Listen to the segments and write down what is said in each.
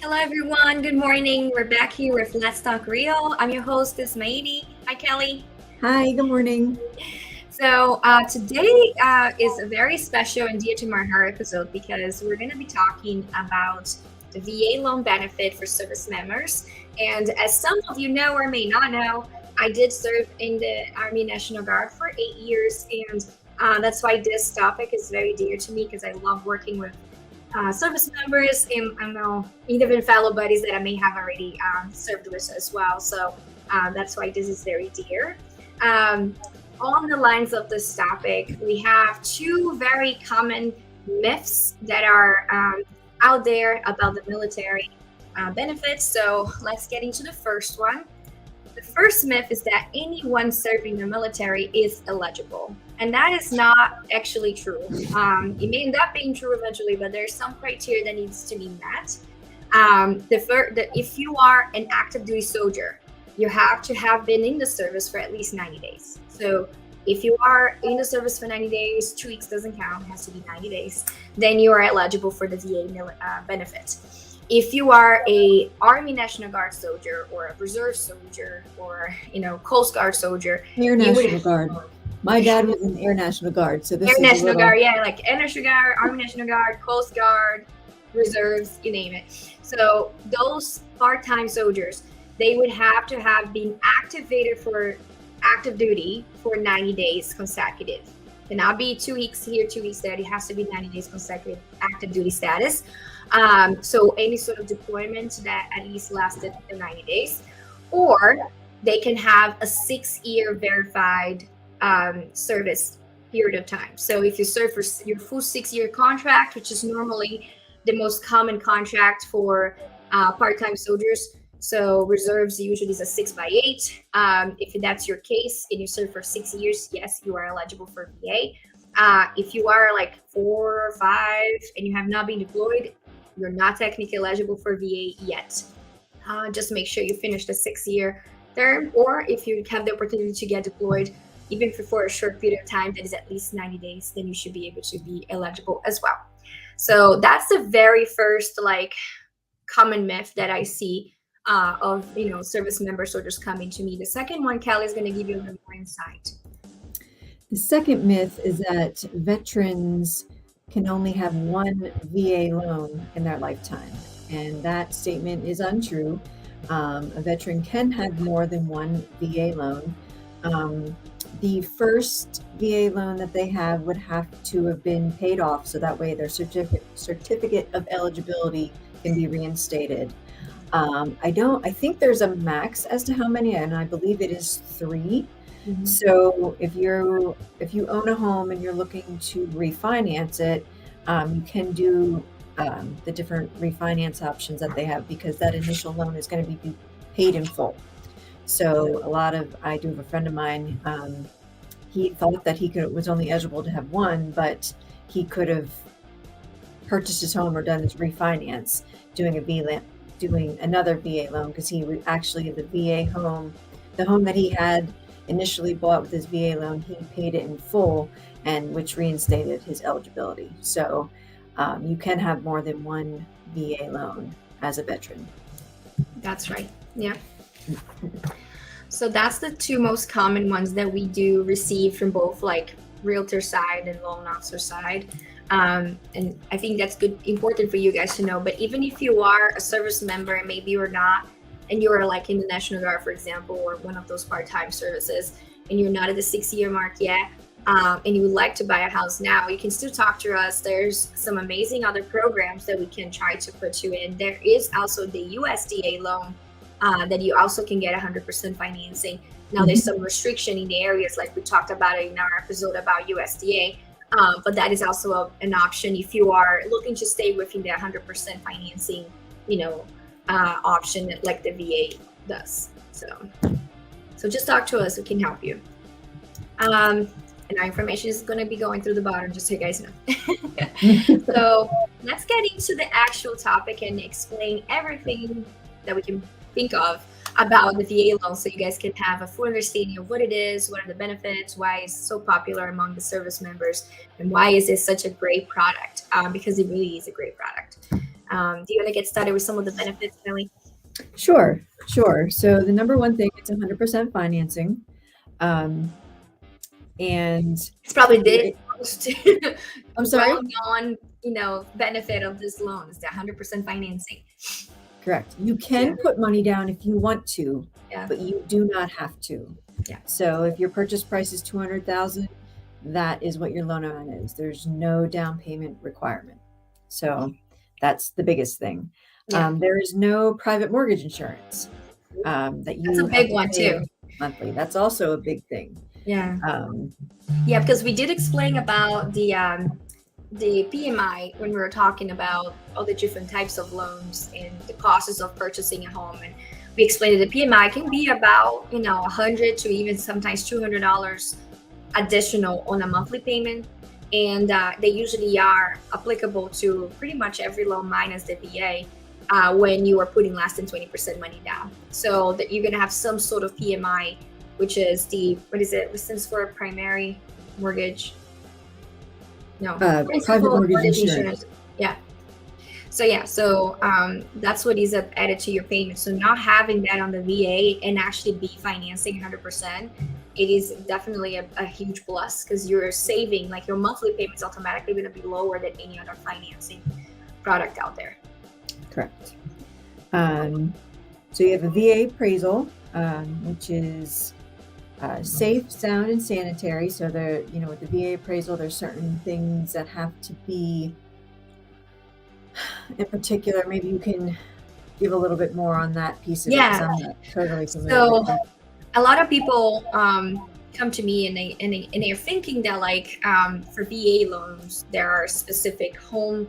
Hello, everyone. Good morning. We're back here with Let's Talk Real. I'm your host, Ismaili. Hi, Kelly. Hi, good morning. So today is a very special and dear to my heart episode because we're going to be talking about the VA loan benefit for service members. And as some of you know or may not know, I did serve in the Army National Guard for 8 years, and that's why this topic is very dear to me because I love working with service members and I know even fellow buddies that I may have already served with as well. So that's why this is very dear. Um, on the lines of this topic, we have two very common myths that are out there about the military benefits. So let's get into the first one. The first myth is that anyone serving the military is eligible, and that is not actually true. It may end up being true eventually, but there's some criteria that needs to be met. If you are an active duty soldier, you have to have been in the service for at least 90 days. So if you are in the service for 90 days, 2 weeks doesn't count, it has to be 90 days, then you are eligible for the VA benefit. If you are a Army National Guard soldier or a reserve soldier or Coast Guard soldier, Air National Guard. My dad was in Air National Guard, so this Air is National Guard, yeah, like Air National Guard, Army National Guard, Coast Guard, reserves, you name it. So those part-time soldiers, they would have to have been activated for active duty for 90 days consecutive. It cannot be 2 weeks here, 2 weeks there. It has to be 90 days consecutive active duty status. So any sort of deployment that at least lasted for 90 days, or they can have a 6-year verified service period of time. So if you serve for your full 6-year contract, which is normally the most common contract for part-time soldiers. So reserves usually is a 6x8. If that's your case and you serve for 6 years, yes, you are eligible for VA. If you are like 4 or 5 and you have not been deployed, you're not technically eligible for VA yet. Just make sure you finish the 6-year term, or if you have the opportunity to get deployed, even for a short period of time that is at least 90 days, then you should be able to be eligible as well. So that's the very first common myth that I see of service members soldiers coming to me. The second one, Kelly, is going to give you a little more insight. The second myth is that veterans can only have one VA loan in their lifetime, and that statement is untrue. A veteran can have more than one VA loan. The first VA loan that they have would have to have been paid off, so that way their certificate of eligibility can be reinstated. I think there's a max as to how many, and I believe it is 3. Mm-hmm. So if you own a home and you're looking to refinance it, you can do the different refinance options that they have, because that initial loan is going to be paid in full. So I do have a friend of mine, he thought that was only eligible to have one, but he could have purchased his home or done his refinance doing another VA loan, because he would actually, the home that he had initially bought with his VA loan, he paid it in full, and which reinstated his eligibility. So you can have more than one VA loan as a veteran. That's right. Yeah. So that's the two most common ones that we do receive from both realtor side and loan officer side. And I think that's important for you guys to know. But even if you are a service member and maybe you're not, and you're in the National Guard, for example, or one of those part-time services, and you're not at the 6-year mark yet, and you would like to buy a house now, you can still talk to us. There's some amazing other programs that we can try to put you in. There is also the USDA loan that you also can get 100% financing. Now, there's some restriction in the areas like we talked about it in our episode about USDA. But that is also an option if you are looking to stay within the 100% financing, option like the VA does. So just talk to us. We can help you. And our information is going to be going through the bottom, just so you guys know. So let's get into the actual topic and explain everything that we can think of about the VA loan, so you guys can have a full understanding of what it is, what are the benefits, why it's so popular among the service members, and why is this such a great product, because it really is a great product. Do you want to get started with some of the benefits, Millie? Sure, sure. So the number one thing, it's 100% financing. Um, and It's probably the it, most I'm sorry? well-known, benefit of this loan is the 100% financing. Correct. You Yeah, can put money down if you want to, yeah, but you do not have to. yeah. So if your purchase price is 200,000, that is what your loan amount is. There's no down payment requirement. So that's the biggest thing. Yeah, There is no private mortgage insurance that that's a you have big to one pay too. monthly. That's also a big thing. Yeah, Um, yeah, because we did explain about the PMI when we were talking about all the different types of loans and the costs of purchasing a home, and we explained that the PMI can be about 100 to even sometimes $200 additional on a monthly payment, and they usually are applicable to pretty much every loan minus the VA. When you are putting less than 20% money down, so that you're going to have some sort of PMI, which is what is it? It stands for primary mortgage. No, Private principal mortgage mortgage insurance. insurance. Yeah. So yeah, that's what is added to your payment. So not having that on the VA and actually be financing 100%, it is definitely a huge plus because you're saving, like your monthly payments automatically going to be lower than any other financing product out there. Correct. So you have a VA appraisal, which is safe, sound, and sanitary. So with the VA appraisal, there's certain things that have to be in particular. Maybe you can give a little bit more on that piece of it because Yeah. I'm not totally familiar So with that. a lot of people come to me and they're thinking that for VA loans there are specific home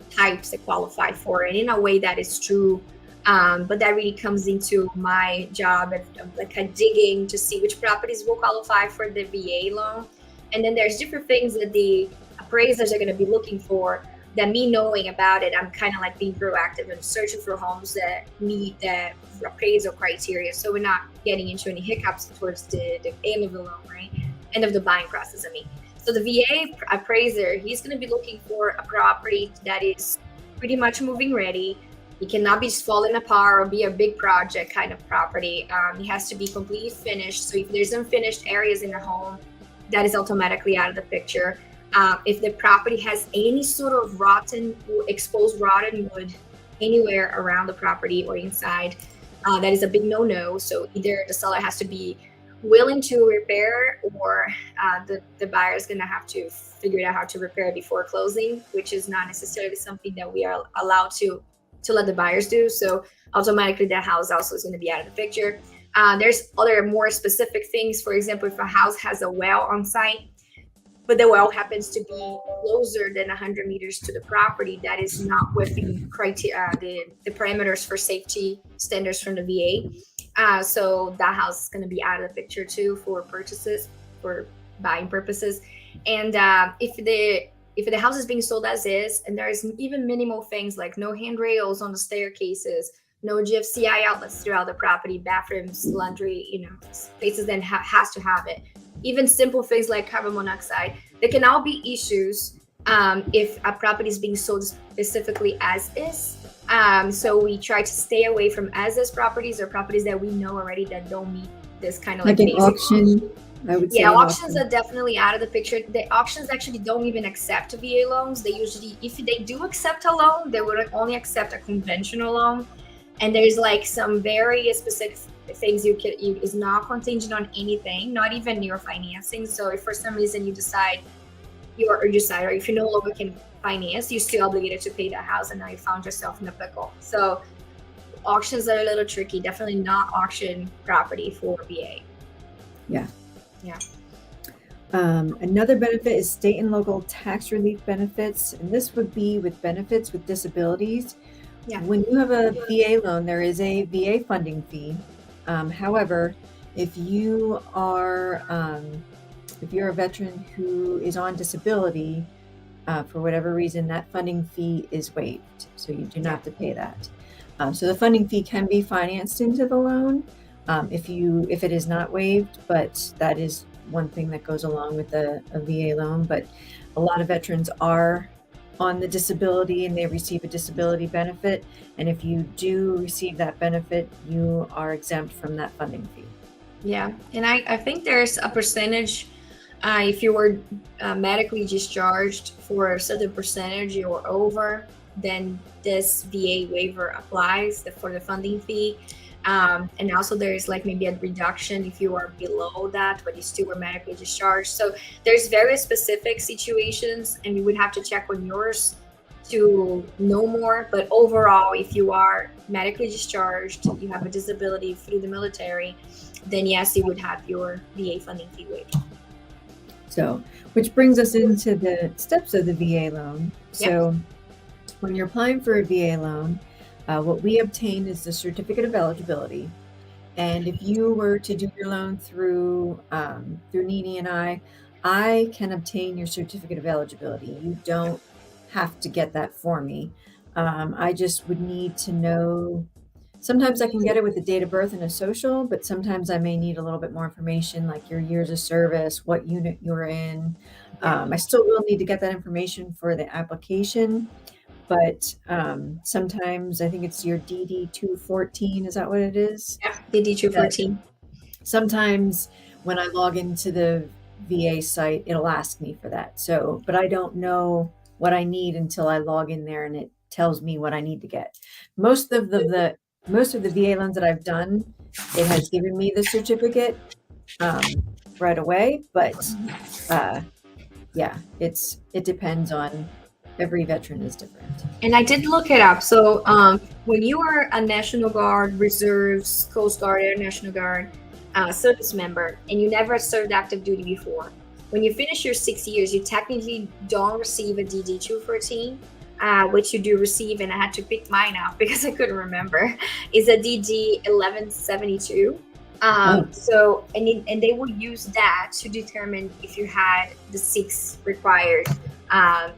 types that qualify for it. In a way that is true, but that really comes into my job of digging to see which properties will qualify for the VA loan, and then there's different things that the appraisers are going to be looking for. That me knowing about it, I'm kind of like being proactive and searching for homes that meet the appraisal criteria, so we're not getting into any hiccups towards the end of the loan, right? End of the buying process, I mean. So the VA appraiser, he's going to be looking for a property that is pretty much moving ready. It cannot be just falling apart or be a big project kind of property. It has to be completely finished. So if there's unfinished areas in the home, that is automatically out of the picture. If the property has any sort of exposed rotten wood anywhere around the property or inside, that is a big no-no. So either the seller has to be willing to repair, or the buyer is going to have to figure out how to repair before closing, which is not necessarily something that we are allowed to let the buyers do. So automatically that house also is going to be out of the picture. There's other more specific things. For example, if a house has a well on site, but the well happens to be closer than 100 meters to the property, that is not within the parameters for safety standards from the VA. So that house is going to be out of the picture too for buying purposes. And if the house is being sold as is, and there's even minimal things like no handrails on the staircases, no GFCI outlets throughout the property, bathrooms, laundry, spaces that has to have it. Even simple things like carbon monoxide, they can all be issues if a property is being sold specifically as is. So we try to stay away from as is properties or properties that we know already that don't meet this kind of Like an auction, I would say. Yeah, auctions are definitely out of the picture. The auctions actually don't even accept VA loans. They usually, if they do accept a loan, they would only accept a conventional loan. And there's some very specific things is not contingent on anything, not even your financing. So if for some reason you decide or if you no longer can finance, you're still obligated to pay that house, and now you found yourself in a pickle. So auctions are a little tricky. Definitely not auction property for VA. Yeah. Yeah. Another benefit is state and local tax relief benefits, and this would be with benefits with disabilities. Yeah. When you have a VA loan, there is a VA funding fee. However, if you are a veteran who is on disability, for whatever reason, that funding fee is waived, so you do not have to pay that. So the funding fee can be financed into the loan if it is not waived, but that is one thing that goes along with a VA loan. But a lot of veterans are on the disability and they receive a disability benefit. And if you do receive that benefit, you are exempt from that funding fee. Yeah, and I think there's a percentage if you were medically discharged for a certain percentage or over, then this VA waiver applies for the funding fee. And also there's like maybe a reduction if you are below that, but you still were medically discharged. So there's very specific situations, and you would have to check on yours to know more. But overall, if you are medically discharged, you have a disability through the military, then yes, you would have your VA funding fee waived. So, which brings us into the steps of the VA loan. So, when you're applying for a VA loan, what we obtain is the certificate of eligibility. And if you were to do your loan through Nini and I can obtain your certificate of eligibility. You don't have to get that for me. I just would need to know. Sometimes I can get it with a date of birth and a social, but sometimes I may need a little bit more information, like your years of service, what unit you're in. I still will need to get that information for the application, but sometimes I think it's your DD 214. Is that what it is? Yeah, DD 214. Sometimes when I log into the VA site, it'll ask me for that. So, but I don't know what I need until I log in there and it tells me what I need to get. Most of the VA loans that I've done, it has given me the certificate right away, but yeah, it depends on, every veteran is different. And I did look it up. So when you are a National Guard, Reserves, Coast Guard, Air National Guard service member, and you never served active duty before, when you finish your 6 years, you technically don't receive a DD 214. Which you do receive, and I had to pick mine out because I couldn't remember, is a DD 1172. So, and they will use that to determine if you had the 6 required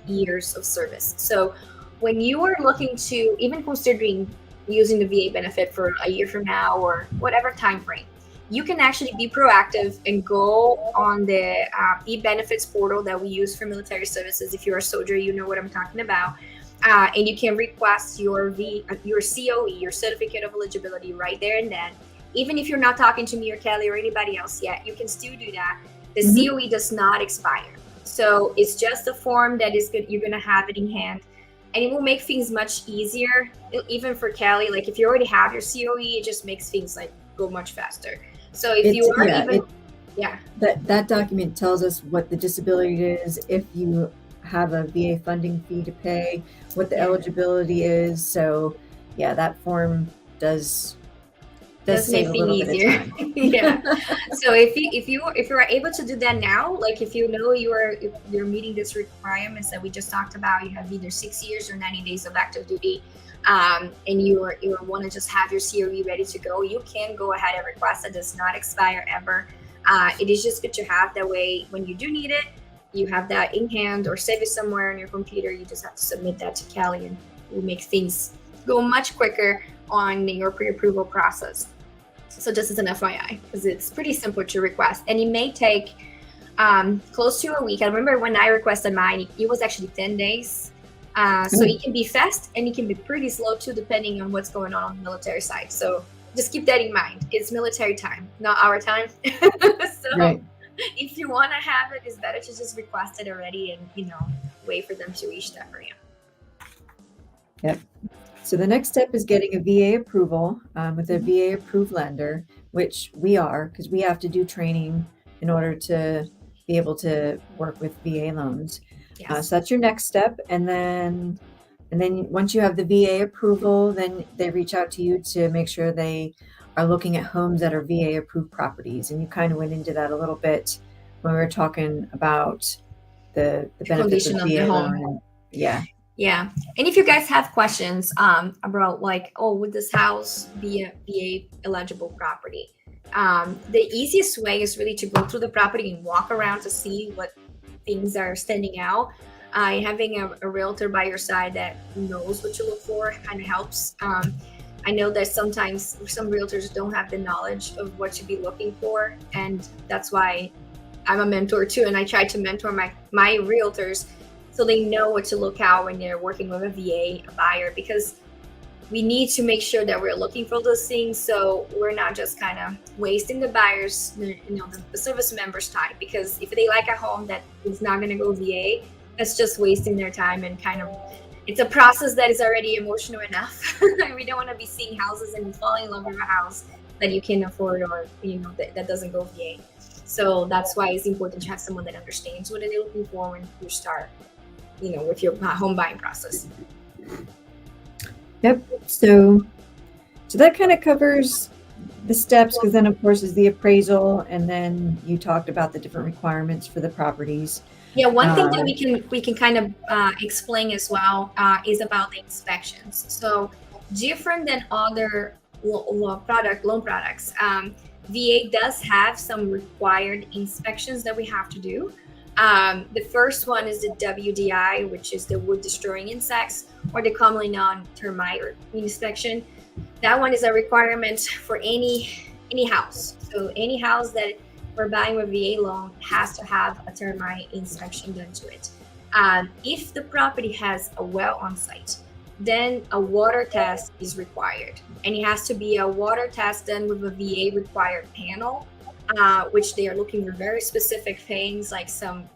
years of service. So when you are looking to, even considering using the VA benefit for a year from now or whatever time frame, you can actually be proactive and go on the e-benefits portal that we use for military services. If you're a soldier, you know what I'm talking about. And you can request your COE, your certificate of eligibility, right there and then. Even if you're not talking to me or Kelly or anybody else yet, you can still do that. The COE does not expire. So it's just a form that is good. You're going to have it in hand, and it will make things much easier. Even for Kelly, like if you already have your COE, it just makes things like go much faster. So if you are that document tells us what the disability is, if you have a VA funding fee to pay, what the eligibility is. So yeah, that form does make things easier. Yeah. So if you are able to do that now, like if you know you're meeting this requirements that we just talked about, you have either 6 years or 90 days of active duty, and you want to just have your COE ready to go, you can go ahead and request. It does not expire ever. It is just good to have. That way, when you do need it, you have that in hand or save it somewhere on your computer. You just have to submit that to Kelly, and it will make things go much quicker on your pre-approval process. So just as an FYI, because it's pretty simple to request, and it may take close to a week. I remember when I requested mine, it was actually 10 days. So it can be fast and it can be pretty slow too, depending on what's going on the military side. So just keep that in mind. It's military time, not our time. So if you want to have it, it's better to just request it already and, wait for them to reach that for you. Yep. So the next step is getting a VA approval with a VA approved lender, which we are, because we have to do training in order to be able to work with VA loans. Yes. So that's your next step. And then once you have the VA approval, then they reach out to you to make sure they are looking at homes that are VA approved properties. And you kind of went into that a little bit when we were talking about the benefits of VA loan. Yeah. And if you guys have questions about like, would this house be a VA eligible property? The easiest way is really to go through the property and walk around to see what things are standing out. And having a realtor by your side that knows what you look for kind of helps. I know that sometimes some realtors don't have the knowledge of what to be looking for, and that's why I'm a mentor too, and I try to mentor my realtors so they know what to look out when they're working with a VA, a buyer, because we need to make sure that we're looking for those things, so we're not just kind of wasting the buyers, the service members' time. Because if they like a home that is not going to go VA, that's just wasting their time, and kind of it's a process that is already emotional enough. We don't want to be seeing houses and falling in love with a house that you can afford, or that doesn't go VA. So that's why it's important to have someone that understands what they're looking for when you start, with your home buying process. Yep. So that kind of covers the steps, because then of course is the appraisal, and then you talked about the different requirements for the properties. Yeah, one thing that we can kind of explain as well is about the inspections. So different than other loan products, VA does have some required inspections that we have to do. The first one is the WDI, which is the wood destroying insects, or the commonly known termite inspection. That one is a requirement for any house. So any house that we're buying with VA loan has to have a termite inspection done to it. If the property has a well on site, then a water test is required, and it has to be a water test done with a VA required panel, which they are looking for very specific things, like some,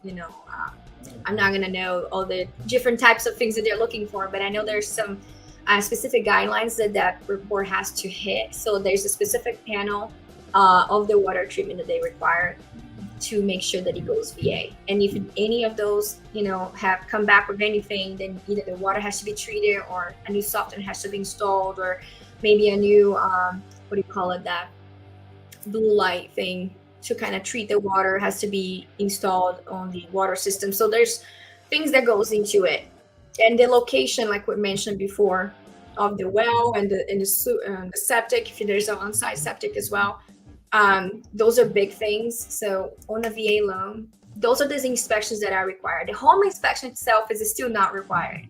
I'm not gonna know all the different types of things that they're looking for, but I know there's some specific guidelines that report has to hit. So there's a specific panel of the water treatment that they require to make sure that it goes VA. And if any of those, have come back with anything, then either the water has to be treated, or a new softener has to be installed, or maybe a new, that blue light thing to kind of treat the water has to be installed on the water system. So there's things that goes into it. And the location, like we mentioned before, of the well and the septic, if there's an on-site septic as well. Those are big things. So on a VA loan, those are the inspections that are required. The home inspection itself is still not required,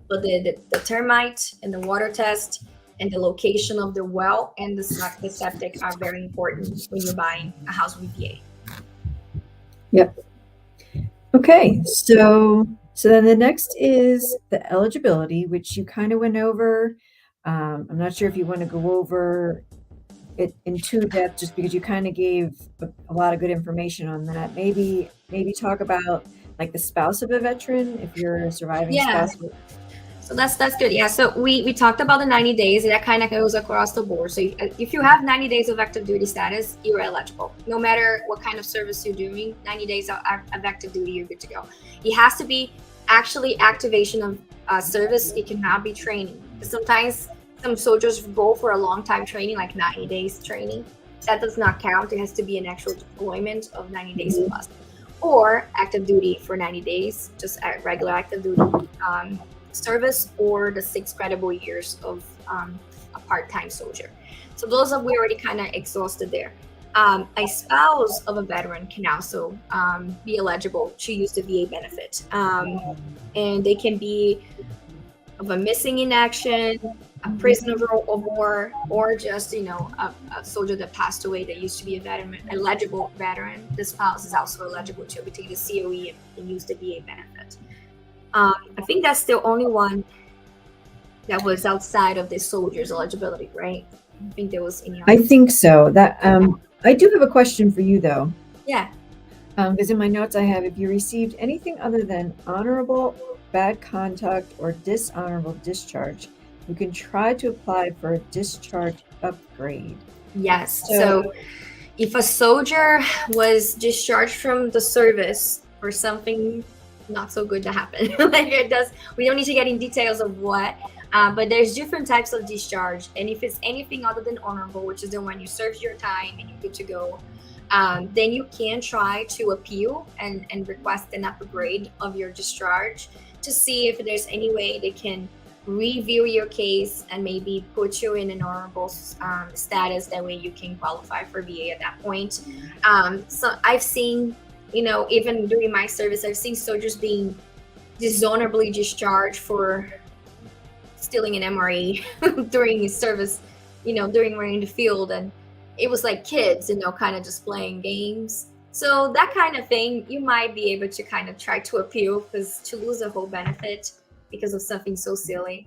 but the termite and the water test and the location of the well and the septic are very important when you're buying a house with VA. Yep. Okay, so then the next is the eligibility, which you kind of went over. I'm not sure if you want to go over it in too depth, just because you kind of gave a lot of good information on that. Maybe talk about like the spouse of a veteran, if you're a surviving spouse. So that's good. Yeah. So we talked about the 90 days. That kind of goes across the board. So if you have 90 days of active duty status, you're eligible. No matter what kind of service you're doing, 90 days of active duty, you're good to go. It has to be actually activation of service. It cannot be training. Sometimes some soldiers go for a long time training, like 90 days training. That does not count. It has to be an actual deployment of 90 days plus, or active duty for 90 days, just regular active duty service, or the 6 credible years of a part-time soldier. So those we already kind of exhausted there. A spouse of a veteran can also be eligible to use the VA benefit, and they can be of a missing in action, a prisoner of war, or just a soldier that passed away that used to be a eligible veteran. The spouse is also eligible to obtain the COE and use the VA benefit. I think that's the only one that was outside of the soldier's eligibility, right? I think there was any. I think so. That I do have a question for you though. Yeah. Because in my notes I have, if you received anything other than honorable bad conduct or dishonorable discharge, you can try to apply for a discharge upgrade. Yes. So if a soldier was discharged from the service for something not so good to happen, we don't need to get in details of what, but there's different types of discharge. And if it's anything other than honorable, which is the one you served your time and you're good to go, then you can try to appeal and request an upgrade of your discharge to see if there's any way they can review your case and maybe put you in an honorable status. That way you can qualify for VA at that point. So I've seen, even during my service, I've seen soldiers being dishonorably discharged for stealing an MRE during his service, during we're in the field. And it was like kids, kind of just playing games. So that kind of thing, you might be able to kind of try to appeal, because to lose a whole benefit because of something so silly,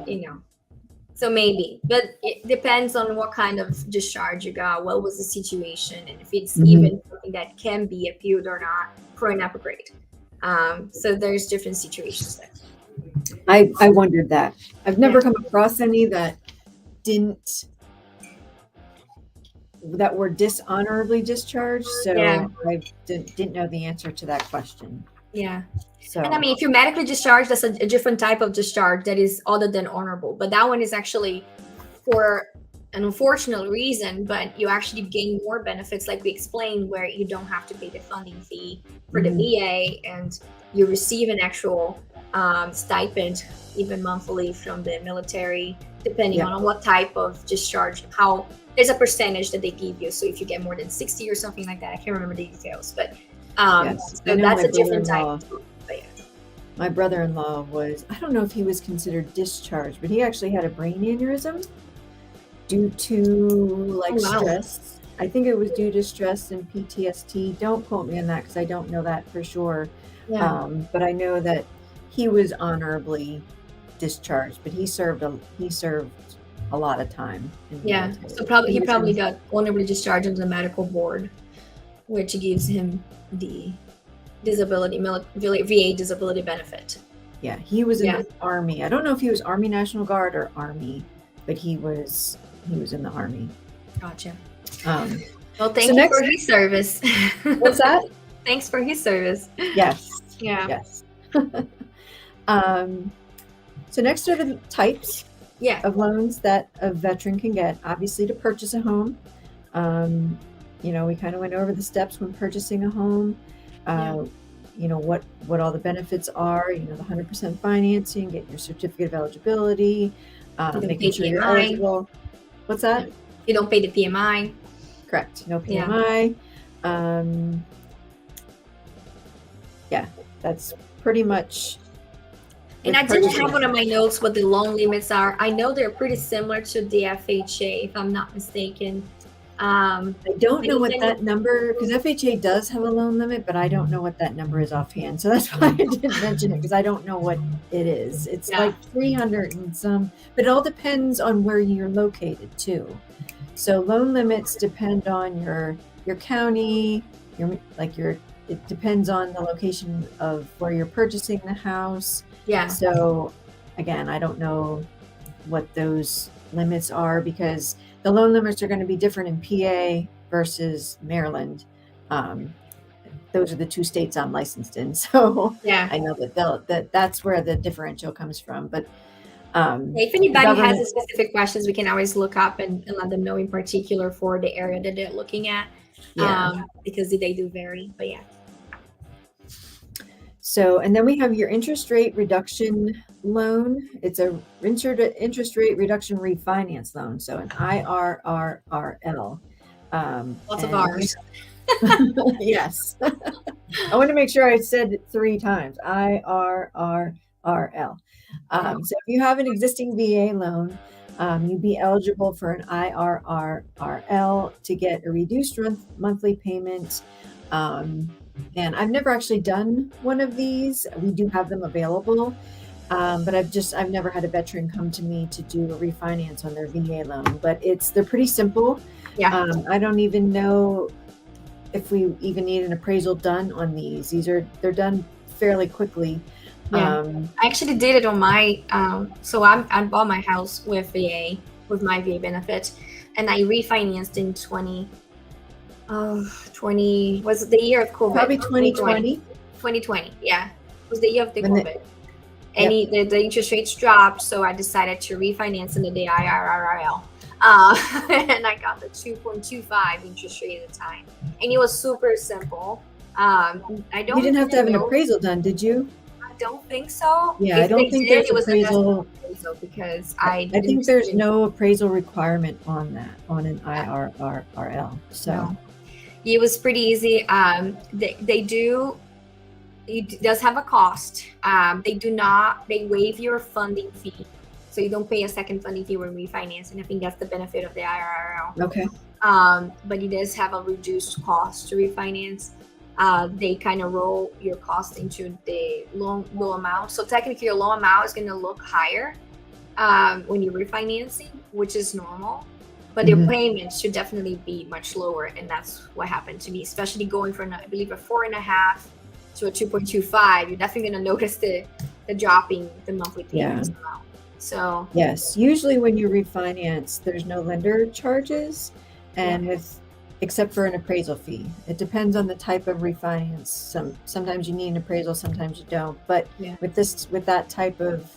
you know. So maybe, but it depends on what kind of discharge you got, what was the situation, and if it's Mhm. even something that can be appealed or not for an upgrade. So there's different situations there. I wondered that. I've Yeah, never come across any didn't that were dishonorably discharged, yeah, so I didn't know the answer to that question. yeah. And I So, mean, if you're medically discharged, that's a different type of discharge that is other than honorable. But that one is actually for an unfortunate reason, but you actually gain more benefits, like we explained, where you don't have to pay the funding fee for the mhm, VA, and you receive an actual stipend, even monthly, from the military, depending yeah, on what type of discharge, how there's a percentage that they give you. So if you get more than 60 or something like that, I can't remember the details, but yes. I so know that's a different type too. But yeah. my brother-in-law was, I don't know if he was considered discharged, but he actually had a brain aneurysm due to, Oh like, wow. stress. I think it was due to stress and PTSD. Don't quote me on that because I don't know that for sure. Yeah. But I know that he was honorably discharged, but he served a lot of time in the Yeah. So military. probably He he was probably in got honorably discharged under the medical board, which gives him the VA disability benefit. Yeah, he was in Yeah. the Army. I don't know if he was Army National Guard or Army, but he was in the Army. Gotcha. Um, Well, so thank you for next, his service. what's that? Thanks for his service. Yes, Yeah. yes. Um, so next are the types Yeah. of loans that a veteran can get. Obviously, to purchase a home. Um, we kind of went over the steps when purchasing a home. Yeah. Uh, what all the benefits are. The 100% financing, getting your certificate of eligibility, You don't making pay sure you're PMI. eligible. What's Yeah. that? You don't pay the PMI. Correct. No Yeah. PMI. Um, yeah, that's pretty much And with I didn't have purchasing. one of my notes what the loan limits are. I know they're pretty similar to the FHA, if I'm not mistaken. I don't And know if what any, that number, because FHA does have a loan limit, but I don't know what that number is offhand. So that's why I didn't mention it, because I don't know what it is. It's yeah, like 300 and some, but it all depends on where you're located too. So loan limits depend on your county, it depends on the location of where you're purchasing the house. yeah. So again, I don't know what those limits are because the loan limits are going to be different in PA versus Maryland. Um, those are the two states I'm licensed in, so Yeah. I know that's where the differential comes from. But If the anybody has a government, specific questions, we can always look up and let them know in particular for the area that they're looking at, yeah. because they do vary. But yeah, So, and then we have your interest rate reduction loan. It's a interest rate reduction refinance loan, so an IRRRL. lots of And if you ours. yes. I want to make sure I said it 3 times. IRRRL. Yeah. So if you have an existing VA loan, you'd be eligible for an IRRRL to get a reduced monthly payment. And I've never actually done one of these. We do have them available. But I've never had a veteran come to me to do a refinance on their VA loan, but they're pretty simple. Yeah. I don't even know if we even need an appraisal done on these. They're done fairly quickly. Yeah. I actually did it on my so I bought my house with VA, with my VA benefit, and I refinanced in 20 was the year of COVID. Probably 2020. 2020. 2020, yeah. It was the year of the When COVID. And yep. the interest rates dropped, so I decided to refinance into the IRRRL. And I got the 2.25 interest rate at the time. And it was super simple. I don't You didn't have to have an know. appraisal done, did you? I don't think so. Yeah, I If they don't think did, there's it was the best appraisal. appraisal, because I I I didn't think there's receive no appraisal requirement on that, on an it. IRRRL. So, No. It was pretty easy. They do. It does have a cost. They waive your funding fee. So you don't pay a second funding fee when refinancing. I think that's the benefit of the IRRL. okay. but it does have a reduced cost to refinance. They kind of roll your cost into the low amount. So technically your low amount is going to look higher when you're refinancing, which is normal. But your payments should definitely be much lower. And that's what happened to me, especially going from, I believe, a 4.5 to a 2.25. You're definitely going to notice the dropping the monthly payments amount. So yes, usually when you refinance, there's no lender charges, and except for an appraisal fee. It depends on the type of refinance. Sometimes you need an appraisal, sometimes you don't. But with that type of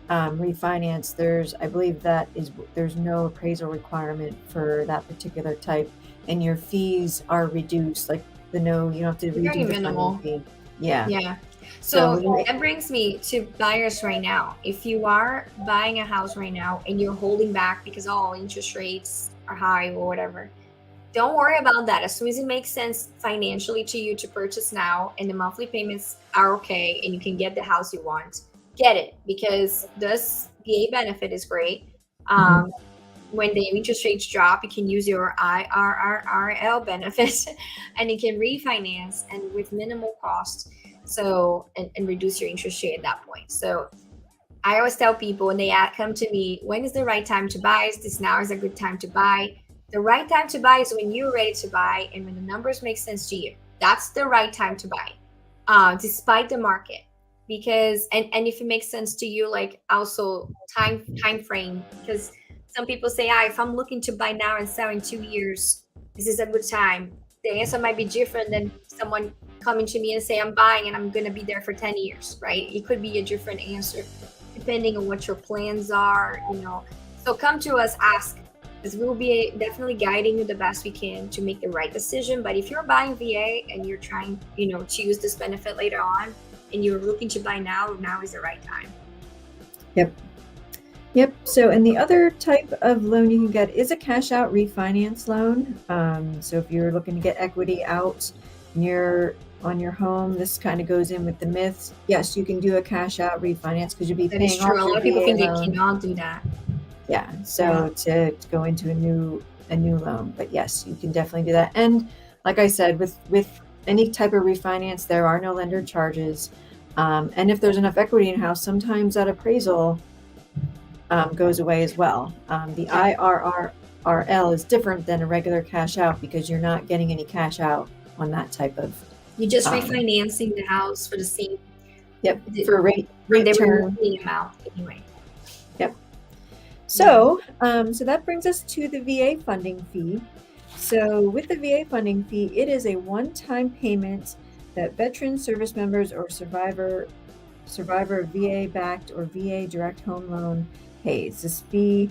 refinance, I believe there's no appraisal requirement for that particular type, and your fees are reduced. Like you don't have to redo the funding fee. Yeah. So that brings me to buyers right now. If you are buying a house right now and you're holding back because interest rates are high or whatever, don't worry about that. As soon as it makes sense financially to you to purchase now and the monthly payments are okay and you can get the house you want, get it, because this VA benefit is great. When the interest rates drop, you can use your IRRRL benefit and you can refinance and with minimal cost. So, and reduce your interest rate at that point. So I always tell people when they come to me, when is the right time to buy? Is this now is a good time to buy? The right time to buy is when you're ready to buy and when the numbers make sense to you. That's the right time to buy, despite the market. Because and if it makes sense to you, like also time frame, because some people say, if I'm looking to buy now and sell in 2 years, this is a good time. The answer might be different than someone coming to me and say, I'm buying and I'm going to be there for 10 years, right? It could be a different answer depending on what your plans are, So come to us, ask, because we'll be definitely guiding you the best we can to make the right decision. But if you're buying VA and you're trying, to use this benefit later on and you're looking to buy now is the right time. Yep. So, and the other type of loan you can get is a cash out refinance loan. So if you're looking to get equity out on your home, this kind of goes in with the myths. Yes, you can do a cash out refinance because you'll be paying off your VA loan. A lot of people think they cannot do that. Yeah. So to go into a new loan, but yes, you can definitely do that. And like I said, with any type of refinance, there are no lender charges. And if there's enough equity in house, sometimes that appraisal goes away as well. The IRRRL is different than a regular cash out because you're not getting any cash out on that type of. You're just refinancing the house for the same. Yep. For rate term amount anyway. Yep. So that brings us to the VA funding fee. So with the VA funding fee, it is a one-time payment that veteran service members or survivor of VA-backed or VA direct home loan pays. This fee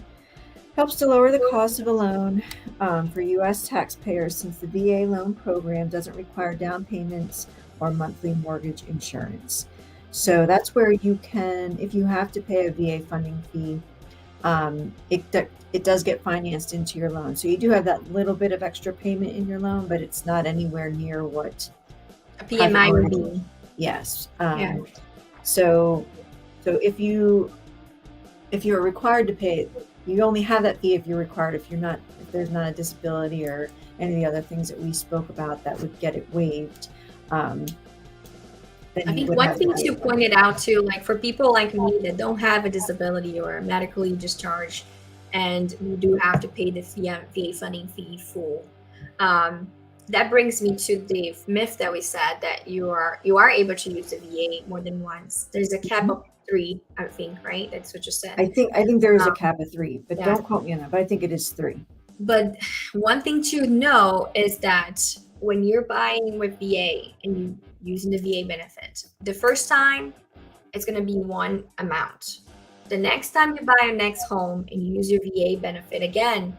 helps to lower the cost of a loan for U.S. taxpayers since the VA loan program doesn't require down payments or monthly mortgage insurance. So that's where you can, if you have to pay a VA funding fee, it does get financed into your loan. So you do have that little bit of extra payment in your loan, but it's not anywhere near what a PMI would be. Yes. So if you're required to pay it, you only have that fee if you're required. If there's not a disability or any of the other things that we spoke about that would get it waived. I think one thing to point it out too, like for people like me that don't have a disability or medically discharged, and we do have to pay the VA funding fee full. That brings me to the myth that we said that you are able to use the VA more than once. There's a cap of 3, I think, right? That's what you said. I think there is a cap of 3, but don't quote me on that. But I think it is 3. But one thing to know is that when you're buying with VA and you using the VA benefit, the first time it's going to be one amount. The next time you buy a next home and you use your VA benefit again,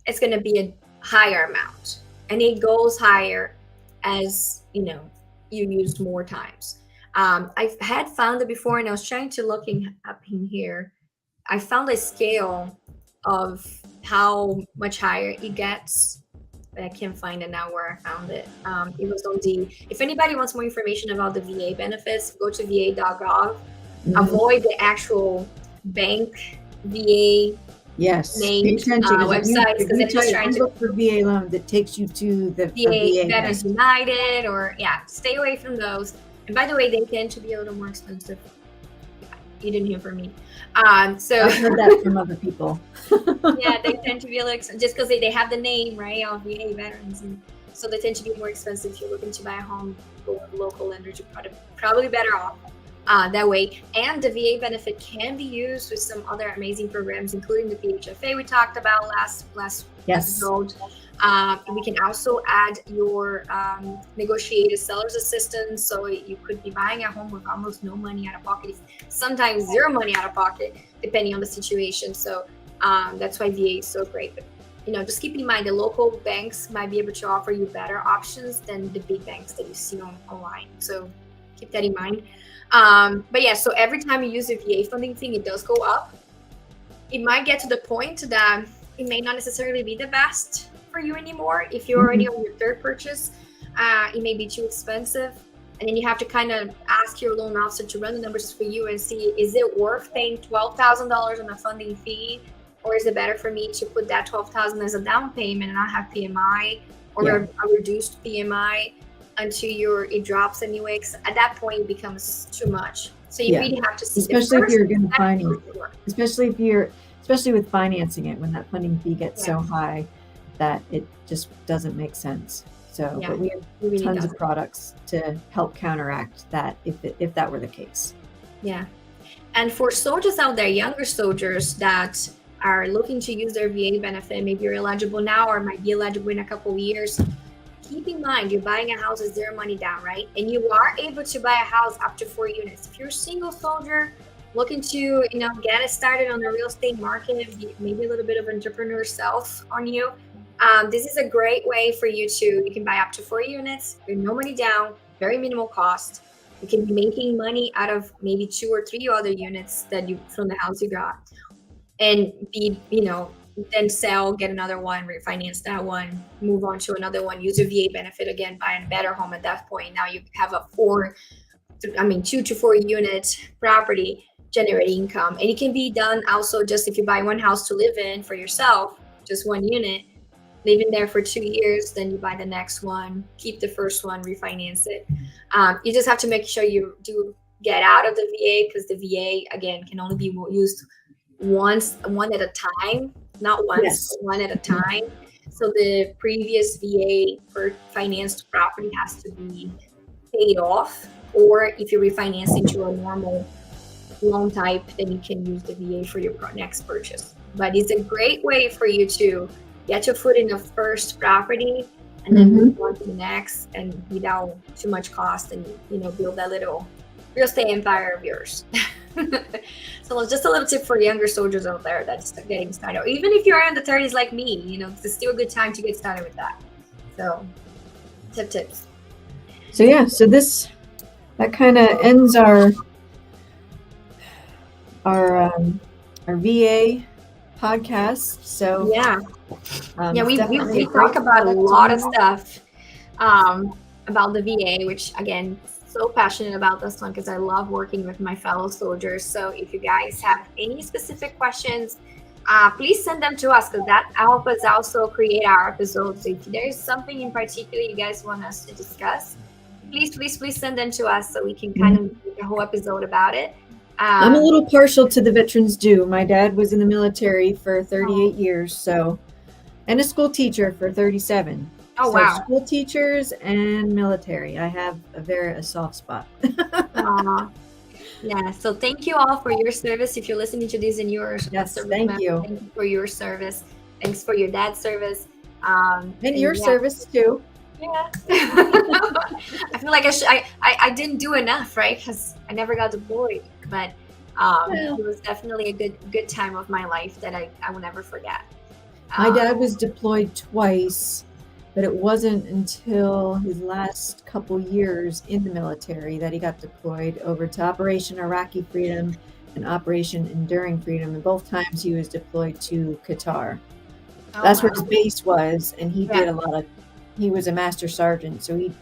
it's going to be a higher amount, and it goes higher as you use more times. I've had found it before, and I was trying to look up in here. I found a scale of how much higher it gets, but I can't find it now where I found it. It was on if anybody wants more information about the VA benefits, go to va.gov. Avoid the actual bank VA Yes, pay named attention because websites if because you they're just trying to look for VA loans, it takes you to a VA VA Veterans bank. United, or yeah, stay away from those. And by the way, they tend to be a little more expensive. You didn't hear from me. So I've heard that from other people. yeah, they tend to be a little just because they have the name, right, of VA veterans, and so they tend to be more expensive. If you're looking to buy a home, go with a local lender. You're probably better off that way. And the VA benefit can be used with some other amazing programs, including the PHFA we talked about last Yes. episode. We can also add your negotiated seller's assistance, so you could be buying a home with almost no money out of pocket, sometimes zero money out of pocket, depending on the situation. So that's why VA is so great. But just keep in mind the local banks might be able to offer you better options than the big banks that you see online. So keep that in mind. But yeah, so every time you use the VA funding thing, it does go up. It might get to the point that it may not necessarily be the best for you anymore. If you're already on your third purchase, it may be too expensive. And then you have to kind of ask your loan officer to run the numbers for you and see, is it worth paying $12,000 on a funding fee? Or is it better for me to put that $12,000 as a down payment and not have PMI or a reduced PMI until it drops anyway? 'Cause at that point, it becomes too much. So you really have to see, especially if you're going to finance, especially with financing it, when that funding fee gets so high that it just doesn't make sense. So, but we have really tons of products to help counteract that if that were the case. Yeah. And for soldiers out there, younger soldiers that are looking to use their VA benefit, maybe you're eligible now or might be eligible in a couple of years, keep in mind you're buying a house with zero money down, right? And you are able to buy a house up to 4 units. If you're a single soldier looking to get it started on the real estate market, maybe a little bit of entrepreneur self on you, this is a great way for you can buy up to 4 units with no money down, very minimal cost. You can be making money out of maybe 2 or 3 other units from the house you got, and then sell, get another one, refinance that one, move on to another one, use your VA benefit again, buy a better home at that point. Now you have a 2 to 4 unit property generating income. And it can be done also just if you buy one house to live in for yourself, just one unit, live in there for 2 years, then you buy the next one, keep the first one, refinance it. You just have to make sure you do get out of the VA, because the VA, again, can only be used one at a time, not once, but one at a time. So the previous VA for financed property has to be paid off, or if you refinance into a normal loan type, then you can use the VA for your next purchase. But it's a great way for you to get your foot in the first property and then move on to the next, and without too much cost, and build that little real estate empire of yours. So just a little tip for younger soldiers out there that's getting started, or even if you're in the 30s like me, it's still a good time to get started with that. So tips. So yeah, so that kind of ends our VA podcast. So we talk about a lot of stuff about the VA, which again, so passionate about this one because I love working with my fellow soldiers. So if you guys have any specific questions, please send them to us, because that helps us also create our episodes. So if there's something in particular you guys want us to discuss, please send them to us so we can kind of make a whole episode about it. I'm a little partial to the veterans due. My dad was in the military for 38 years, and a school teacher for 37. Oh, wow. School teachers and military. I have a soft spot. Yeah. So thank you all for your service. If you're listening to this and you're thank you for your service. Thanks for your dad's service. And your service too. Yeah. I feel like I didn't do enough, right? Because I never got deployed. But it was definitely a good time of my life that I will never forget. My dad was deployed twice, but it wasn't until his last couple years in the military that he got deployed over to Operation Iraqi Freedom and Operation Enduring Freedom. And both times he was deployed to Qatar. That's where his base was, and he did he was a master sergeant, so we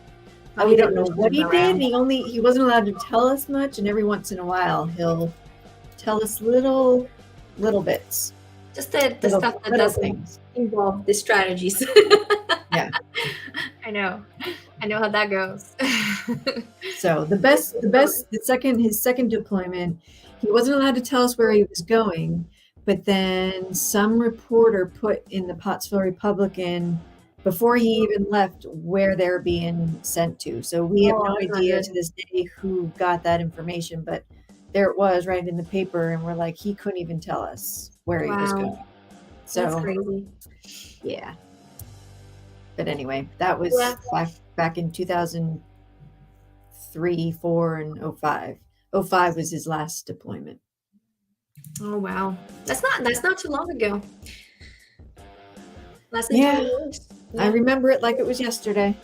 don't know what he did. He wasn't allowed to tell us much, and every once in a while he'll tell us little bits. Just the Little stuff that little doesn't things. involve the strategies. Yeah. I know. I know how that goes. So his second deployment, he wasn't allowed to tell us where he was going, but then some reporter put in the Pottsville Republican before he even left where they're being sent to. So we have Oh, no that's not idea good. to this day who got that information, but there it was right in the paper, and we're like, he couldn't even tell us where he was Wow, going. that's So crazy. yeah. But anyway, that Yeah. was back in 2003, 4, and 05. 05 was his last deployment. Oh wow. That's not too long ago. Less than Yeah, 2 years. I Yeah. remember it like it was yesterday.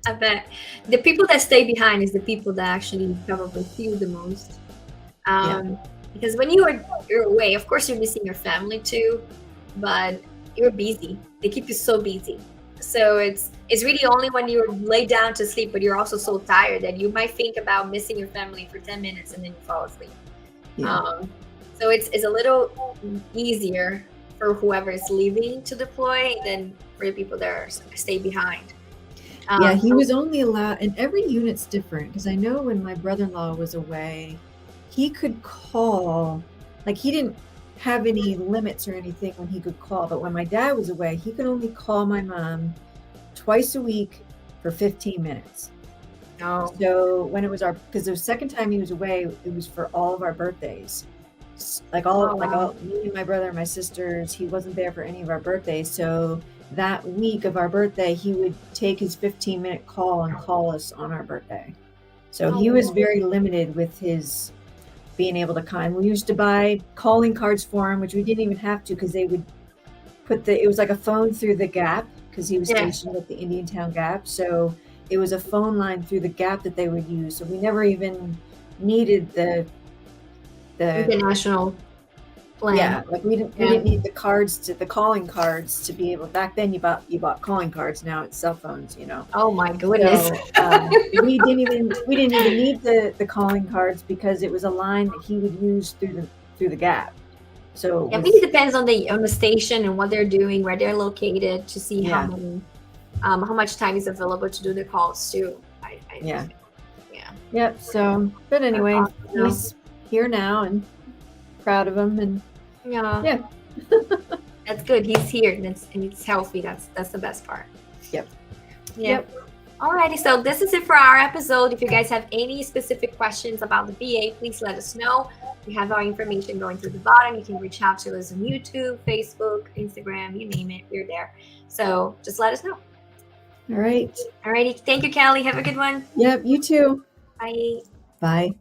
I bet the people that stay behind is the people that actually probably feel the most. Yeah. Because when you're away, of course you're missing your family too, but you're busy. They keep you so busy. So it's really only when you're laid down to sleep, but you're also so tired that you might think about missing your family for 10 minutes and then you fall asleep. Yeah. Um, so it's a little easier for whoever is leaving to deploy than for the people that stay behind. Yeah, he So was only allowed, and every unit's different because I know when my brother-in-law was away, he could call, like he didn't have any limits or anything when he could call, but when my dad was away, he could only call my mom twice a week for 15 minutes. no. So when it was because the second time he was away, it was for all of our birthdays. Oh wow. Me and my brother and my sisters, he wasn't there for any of our birthdays. So that week of our birthday, he would take his 15-minute call and call us on our birthday. So Oh he was wow. very limited with his being able to we used to buy calling cards for him, which we didn't even have to because they would it was like a phone through the gap because he was Yeah. stationed at the Indiantown Gap. So it was a phone line through the gap that they would use. So we never even needed the International plan. yeah, like we Yeah. didn't need the calling cards to be able. Back then, you bought calling cards. Now it's cell phones, you know. Oh my goodness. So we didn't even need the calling cards because it was a line that he would use through the gap. So it I think was it depends on the station and what they're doing, where they're located, to see yeah, how much time is available to do the calls too. I yeah, yeah. yep. So, but That's anyway, awesome. No. he's here now and proud of him, and Yeah, yeah, that's good. He's here and it's healthy. That's the best part. yep, Yeah. yep. Alrighty, so this is it for our episode. If you guys have any specific questions about the VA, please let us know. We have our information going through the bottom. You can reach out to us on YouTube, Facebook, Instagram, you name it. We're there. So just let us know. All right. Alrighty. Thank you, Callie. Have a good one. Yep. You too. Bye. Bye.